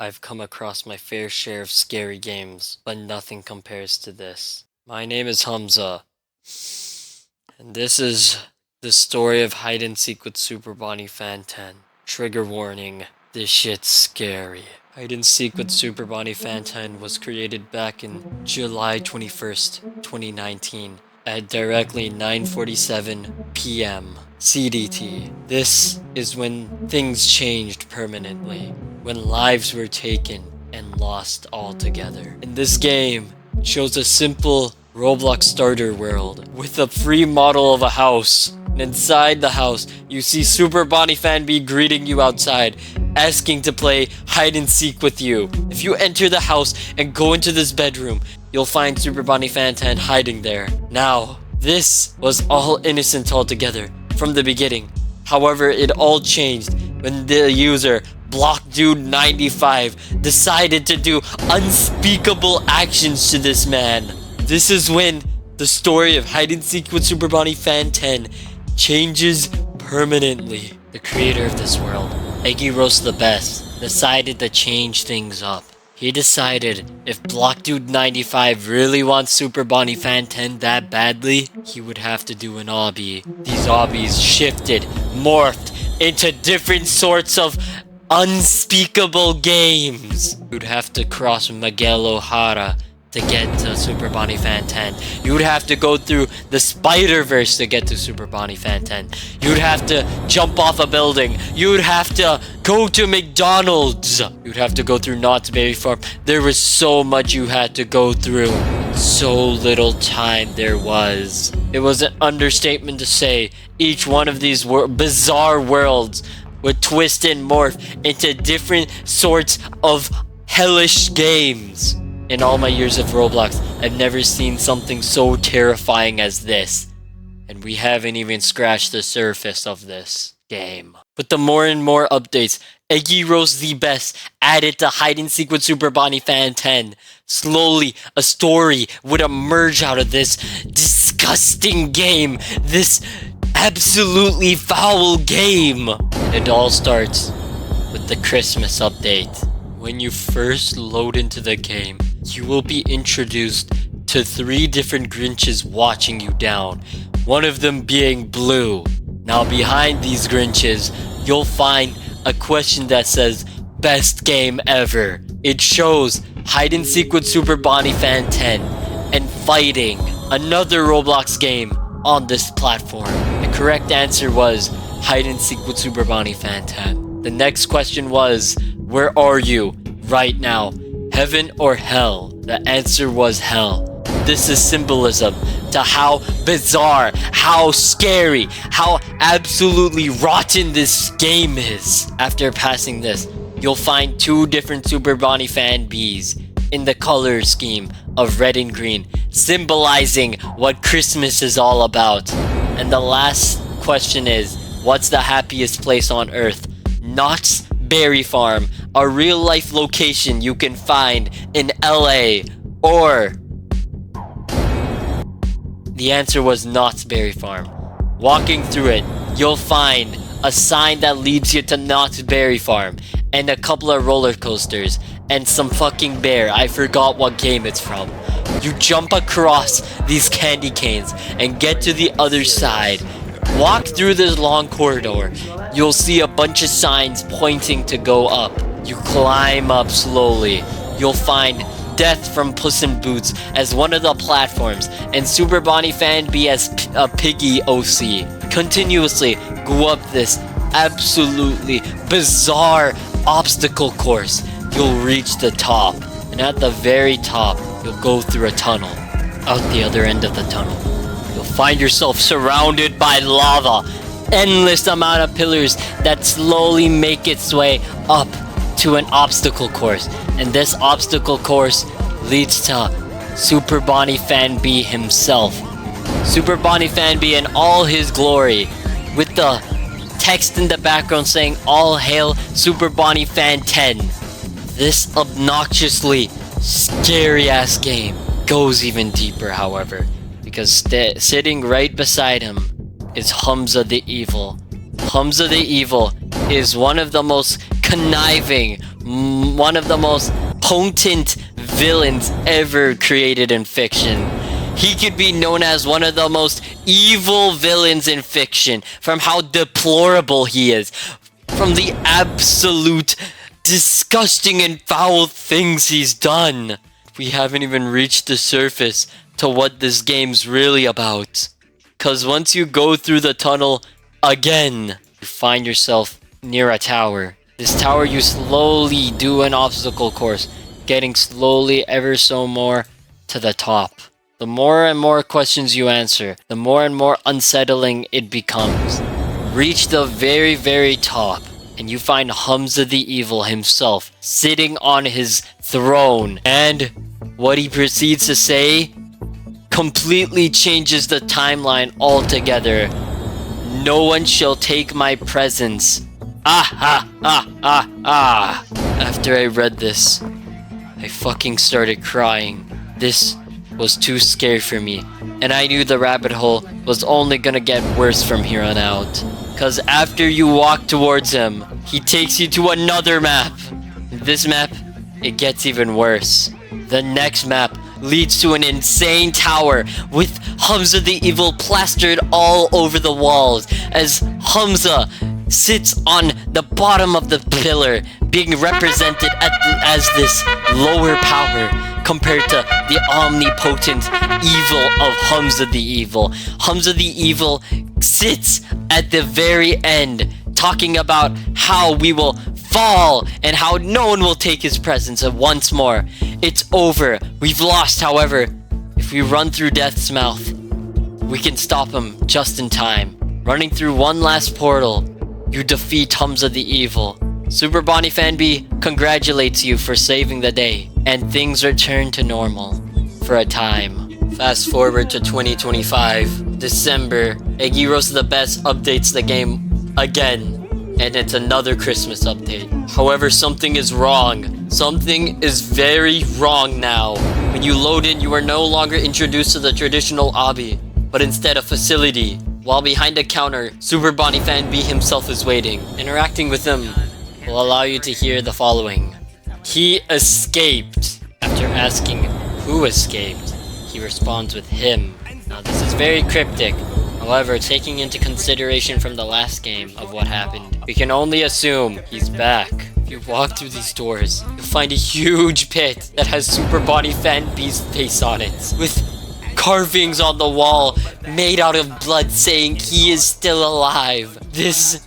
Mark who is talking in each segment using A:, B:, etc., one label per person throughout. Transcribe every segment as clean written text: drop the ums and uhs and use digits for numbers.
A: I've come across my fair share of scary games, but nothing compares to this. My name is Hamza, and this is the story of Hide and Seek with Super Bonnie Fan 10. Trigger warning, this shit's scary. Hide and Seek with Super Bonnie Fan 10 was created back in July 21st, 2019 at directly 9:47 p.m. CDT. This is when things changed permanently, when lives were taken and lost altogether. In this game, it shows a simple Roblox starter world with a free model of a house. And inside the house, you see Super Bonnie Fan B greeting you outside, asking to play hide and seek with you. If you enter the house and go into this bedroom, you'll find Super Bonnie Fan 10 hiding there. Now, this was all innocent altogether from the beginning. However, it all changed when the user BlockDude95 decided to do unspeakable actions to this man. This is when the story of Hide and Seek with Super Bonnie Fan 10 changes permanently. The creator of this world, Eggyroast the Best, decided to change things up. He decided if BlockDude95 really wants Super Bonnie Fan 10 that badly, he would have to do an obby. These obbies shifted, morphed into different sorts of unspeakable games. You'd have to cross Miguel O'Hara to get to Super Bonnie Fan 10. You would have to go through the Spider-Verse to get to Super Bonnie Fan 10. You would have to jump off a building. You would have to go to McDonald's. You would have to go through Knott's Berry Farm. There was so much you had to go through. So little time there was. It was an understatement to say each one of these bizarre worlds would twist and morph into different sorts of hellish games. In all my years of Roblox, I've never seen something so terrifying as this. And we haven't even scratched the surface of this game. With the more and more updates, Eggyroast the Best added to Hide and Seek with Super Bonnie Fan 10. Slowly, a story would emerge out of this disgusting game. This absolutely foul game. And it all starts with the Christmas update. When you first load into the game, you will be introduced to 3 different Grinches watching you down, one of them being blue. Now behind these Grinches, you'll find a question that says, best game ever. It shows Hide and Seek with Super Bonnie Fan 10 and fighting, another Roblox game on this platform. The correct answer was Hide and Seek with Super Bonnie Fan 10. The next question was, where are you right now? Heaven or hell? The answer was hell. This is symbolism to how bizarre, how scary, how absolutely rotten this game is. After passing this, you'll find 2 different Super Bonnie Fan Bs in the color scheme of red and green, symbolizing what Christmas is all about. And the last question is, what's the happiest place on earth? Knott's Berry Farm, a real life location you can find in LA, or the answer was Knott's Berry Farm. Walking through it, you'll find a sign that leads you to Knott's Berry Farm, and a couple of roller coasters, and some fucking bear. I forgot what game it's from. You jump across these candy canes and get to the other side. Walk through this long corridor. You'll see a bunch of signs pointing to go up. You climb up slowly. You'll find Death from Puss in Boots as one of the platforms, and Super Bonnie Fan B as a Piggy OC. Continuously go up this absolutely bizarre obstacle course. You'll reach the top, and at the very top, you'll go through a tunnel. Out the other end of the tunnel, you'll find yourself surrounded by lava. Endless amount of pillars that slowly make its way up to an obstacle course. And this obstacle course leads to Super Bonnie Fan B himself. Super Bonnie Fan B in all his glory, with the text in the background saying, "All hail Super Bonnie Fan 10." This obnoxiously scary ass game goes even deeper, however, because sitting right beside him is Hamza the Evil. Hamza the Evil is one of the most conniving, one of the most potent villains ever created in fiction. He could be known as one of the most evil villains in fiction from how deplorable he is, from the absolute disgusting and foul things he's done. We haven't even reached the surface to what this game's really about. Cause once you go through the tunnel again, you find yourself near a tower. This tower, you slowly do an obstacle course, getting slowly ever so more to the top. The more and more questions you answer, the more and more unsettling it becomes. Reach the very, very top, and you find Hamza the Evil himself sitting on his throne. And what he proceeds to say completely changes the timeline altogether. No one shall take my presence. After I read this, I fucking started crying. This was too scary for me, and I knew the rabbit hole was only gonna get worse from here on out. Cause after you walk towards him, he takes you to another map. This map, it gets even worse. The next map leads to an insane tower with Hamza the Evil plastered all over the walls as Hamza sits on the bottom of the pillar, being represented as this lower power compared to the omnipotent evil of Hamza the Evil. Hamza the Evil sits at the very end talking about how we will fall and how no one will take his presence. And once more, it's over. We've lost. However, if we run through Death's mouth, we can stop him just in time. Running through one last portal, you defeat Hamza the Evil. Super Bonnie Fan B congratulates you for saving the day, and things return to normal for a time. Fast forward to 2025, December, Eggy Roast the Best updates the game again. And it's another Christmas update. However, something is wrong. Something is very wrong now. When you load in, you are no longer introduced to the traditional obby, but instead a facility. While behind a counter, Super Bonnie Fan B himself is waiting. Interacting with him will allow you to hear the following. He escaped. After asking who escaped, he responds with him. Now this is very cryptic. However, taking into consideration from the last game of what happened, we can only assume he's back. If you walk through these doors, you'll find a huge pit that has Super Bonnie Fan B's face on it, with carvings on the wall made out of blood saying he is still alive. This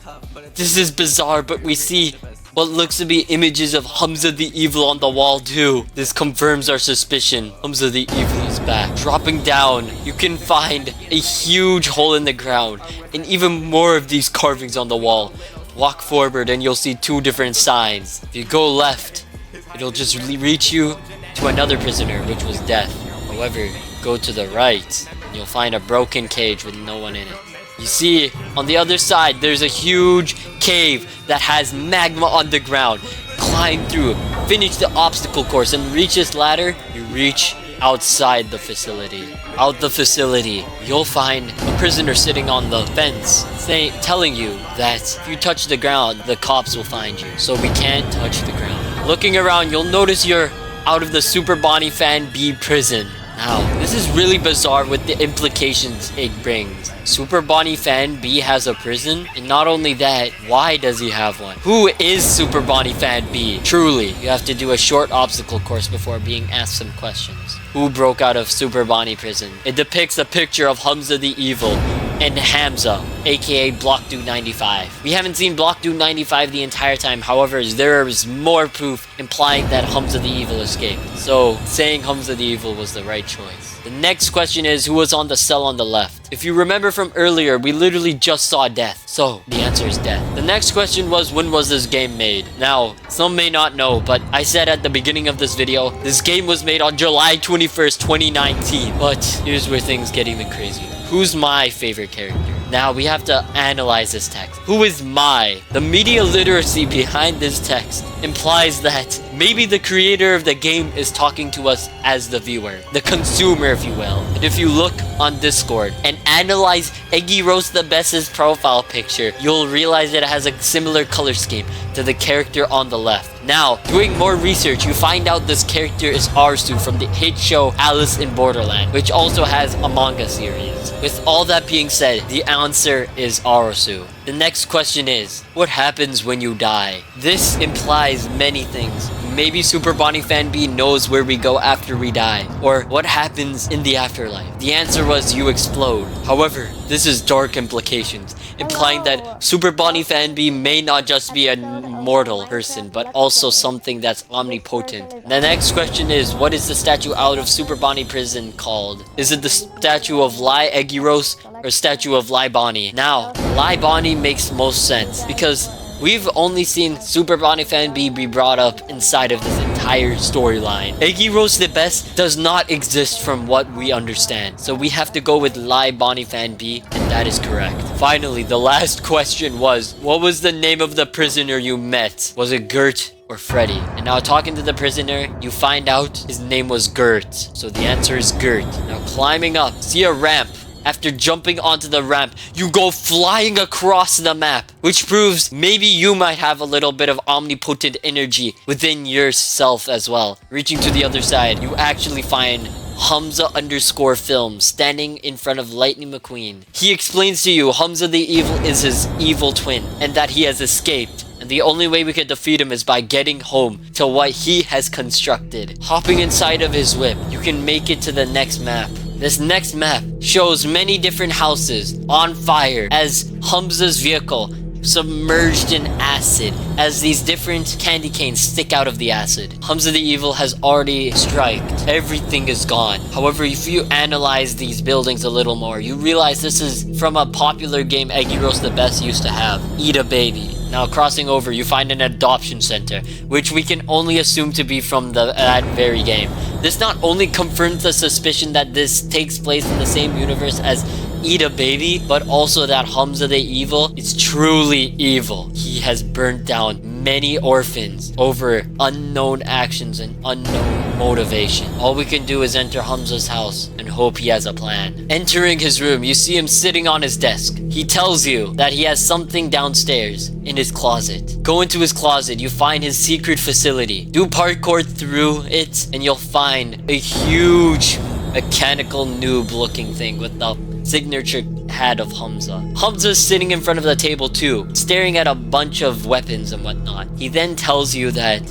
A: is bizarre, but we see what looks to be images of Hamza the Evil on the wall too. This confirms our suspicion. Hamza the Evil is back. Dropping down, you can find a huge hole in the ground and even more of these carvings on the wall. Walk forward and you'll see two different signs. If you go left, it'll just reach you to another prisoner, which was Death. However, go to the right and you'll find a broken cage with no one in it. You see, on the other side, there's a huge cave that has magma on the ground. Climb through, finish the obstacle course, and reach this ladder. You reach outside the facility. Out the facility, you'll find a prisoner sitting on the fence, telling you that if you touch the ground, the cops will find you. So we can't touch the ground. Looking around, you'll notice you're out of the Super Bonnie Fan B prison. Now, this is really bizarre with the implications it brings. Super Bonnie Fan B has a prison, and not only that, why does he have one? Who is Super Bonnie Fan B? Truly, you have to do a short obstacle course before being asked some questions. Who broke out of Super Bonnie prison? It depicts a picture of Hamza the Evil and Hamza, aka Block Dude 95. We haven't seen Block Dude 95 the entire time, however, there is more proof implying that Hamza the Evil escaped. So, saying Hamza the Evil was the right choice. The next question is, who was on the cell on the left? If you remember from earlier, we literally just saw Death. So, the answer is Death. The next question was, when was this game made? Now, some may not know, but I said at the beginning of this video, this game was made on July 21st, 2019. But here's where things get even crazier. Who's my favorite character? Now we have to analyze this text. Who is Mai? The media literacy behind this text implies that maybe the creator of the game is talking to us as the viewer, the consumer, if you will. And if you look on Discord and analyze Eggy Roast the Best's profile picture, you'll realize that it has a similar color scheme to the character on the left. Now, doing more research, you find out this character is Arsu from the hit show Alice in Borderland, which also has a manga series. With all that being said, the answer is Arsu. The next question is, what happens when you die? This implies many things. Maybe Super Bonnie Fan B knows where we go after we die, or what happens in the afterlife. The answer was you explode. However, this is dark implications, implying that Super Bonnie Fan B may not just be a mortal person, but also something that's omnipotent. The next question is, what is the statue out of Super Bonnie Prison called? Is it the statue of Lai Egiros or statue of Lai Bonnie? Now, Lai Bonnie makes most sense because we've only seen Super Bonnie Fan B be brought up inside of this entire storyline. Egiros the Best does not exist from what we understand, so we have to go with Lai Bonnie Fan B, and that is correct. Finally, the last question was, what was the name of the prisoner you met? Was it Gert or Freddy? And now talking to the prisoner, you find out his name was Gert, so the answer is Gert. Now climbing up, see a ramp. After jumping onto the ramp, you go flying across the map, which proves maybe you might have a little bit of omnipotent energy within yourself as well. Reaching to the other side, you actually find Hamza_film standing in front of Lightning McQueen. He explains to you Hamza the Evil is his evil twin and that he has escaped. And the only way we can defeat him is by getting home to what he has constructed. Hopping inside of his whip, you can make it to the next map. This next map shows many different houses on fire as Hamza's vehicle submerged in acid as these different candy canes stick out of the acid. Hamza the Evil has already striked. Everything is gone. However, if you analyze these buildings a little more, you realize this is from a popular game Egiros the Best used to have, Eat a Baby. Now crossing over, you find an adoption center, which we can only assume to be from that very game. This not only confirms the suspicion that this takes place in the same universe as Eat a Baby, but also that Hamza the Evil is truly evil. He has burnt down many orphans over unknown actions and unknown motivation. All we can do is enter Hamza's house and hope he has a plan. Entering his room, you see him sitting on his desk. He tells you that he has something downstairs in his closet. Go into his closet, you find his secret facility. Do parkour through it and you'll find a huge mechanical noob looking thing with the signature hat of Hamza. Hamza's sitting in front of the table too, staring at a bunch of weapons and whatnot. He then tells you that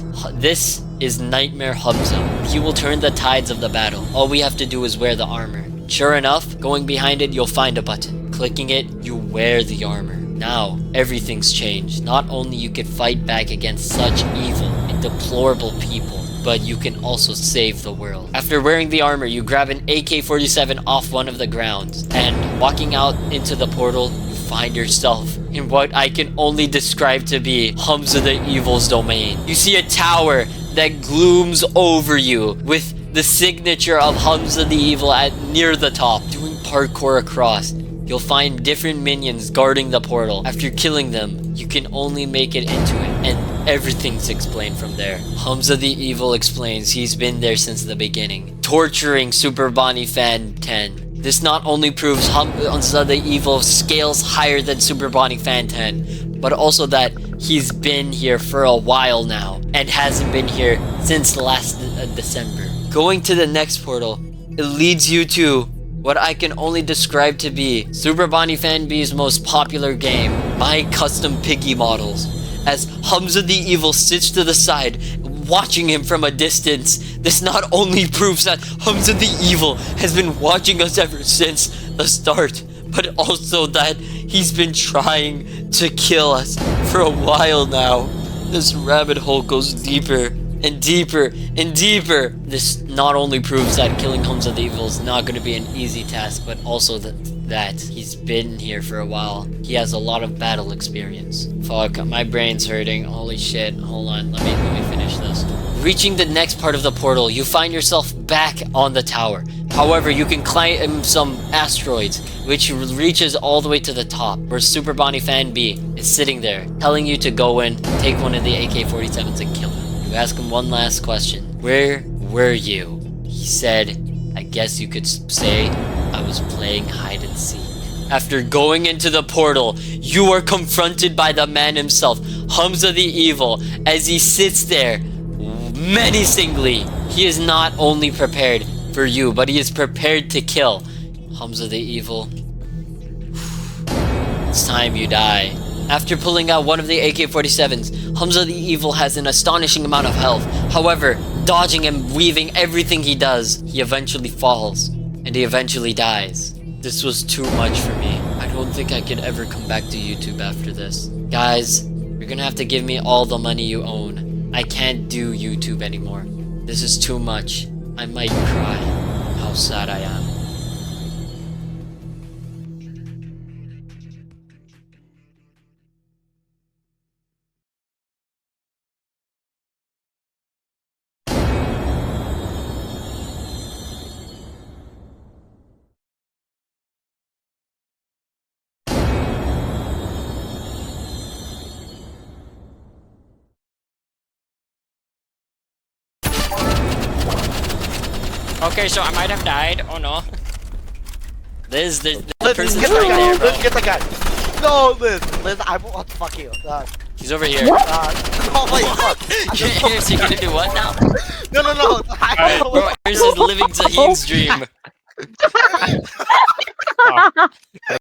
A: this is Nightmare Hamza. He will turn the tides of the battle. All we have to do is wear the armor. Sure enough, going behind it, you'll find a button. Clicking it, you wear the armor. Now, everything's changed. Not only you can fight back against such evil and deplorable people, but you can also save the world. After wearing the armor, you grab an AK-47 off one of the grounds, and walking out into the portal, you find yourself in what I can only describe to be Hamza the Evil's domain. You see a tower that glooms over you with the signature of Hamza the Evil at near the top. Doing parkour across, you'll find different minions guarding the portal. After killing them, you can only make it into it, and everything's explained from there. Hamza the Evil explains he's been there since the beginning, torturing Super Bonnie Fan 10. This not only proves Hamza the Evil scales higher than Super Bonnie Fan 10, but also that he's been here for a while now, and hasn't been here since last December. Going to the next portal, it leads you to what I can only describe to be Super Bonnie Fan B's most popular game, My Custom Piggy Models. As Hamza the Evil sits to the side, watching him from a distance, this not only proves that Hamza the Evil has been watching us ever since the start, but also that he's been trying to kill us for a while now. This rabbit hole goes deeper and deeper and deeper. This not only proves that killing Hamza the Evil is not going to be an easy task, but also that he's been here for a while. He has a lot of battle experience. Fuck, my brain's hurting. Holy shit. Hold on, let me finish this. Reaching the next part of the portal, you find yourself back on the tower. However, you can climb some asteroids, which reaches all the way to the top, where Super Bonnie Fan B is sitting there, telling you to go in, take one of the AK-47s and kill him. You ask him one last question. Where were you? He said, I guess you could say I was playing hide and seek. After going into the portal, you are confronted by the man himself, Hamza the Evil as he sits there menacingly. He is not only prepared for you, but he is prepared to kill. Hamza the Evil, it's time you die. After pulling out one of the AK-47s, Hamza the Evil has an astonishing amount of health. However, dodging and weaving everything he does, he eventually falls, and he eventually dies. This was too much for me. I don't think I could ever come back to YouTube after this. Guys, you're gonna have to give me all the money you own. I can't do YouTube anymore. This is too much. I might cry. How sad I am. Okay, so I might have died. Oh no. This
B: Let's
A: person's
B: get the
A: right
B: guy.
A: there, bro.
B: Let's get the guy. No, Liz, I want to fuck you.
A: He's over here.
B: Oh my god.
A: Here, so you're gonna do what now?
B: No.
A: Alright, bro, here's his living Zahid's dream.